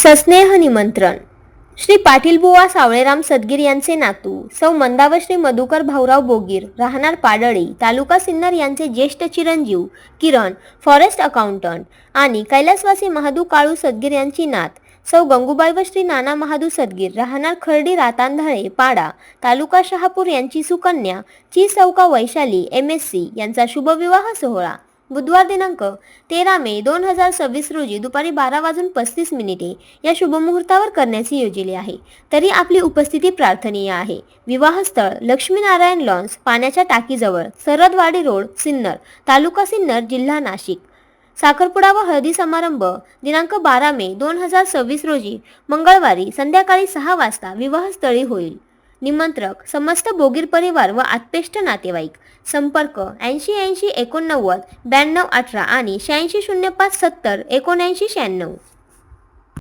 सस्नेह निमंत्रण. श्री पाटील बुवा सावळेराम सदगीर यांचे नातू सौ मंदा व श्री मधुकर भाऊराव बोगीर राहणार पाडळी तालुका सिन्नर यांचे ज्येष्ठ चिरंजीव किरण फॉरेस्ट अकाउंटंट आणि कैलासवासी महादू काळू सदगीर यांची नात सौ गंगूबाई व श्री नाना महादू सदगीर राहणार खर्डी रातांधळे पाडा तालुका शहापूर यांची सुकन्या ची सौका वैशाली MSc यांचा शुभविवाह सोहळा बुधवार दिनांक 13 मे 2026 रोजी दुपारी 12:35 या शुभमुहूर्तावर करण्याची योजली आहे. तरी आपली उपस्थिती प्रार्थनीय आहे. विवाहस्थळ लक्ष्मीनारायण लॉन्स पाण्याच्या टाकीजवळ सरदवाडी रोड सिन्नर तालुका सिन्नर जिल्हा नाशिक. साखरपुडा व हळदी समारंभ दिनांक 12 मे 2026 रोजी मंगळवारी संध्याकाळी 6 वाजता विवाहस्थळी होईल. निमंत्रक समस्त बोगीर परिवार व आत्पेष्ट नातेवाईक. संपर्क 80 80 89 92 18 आणि 86 05 70 79 96.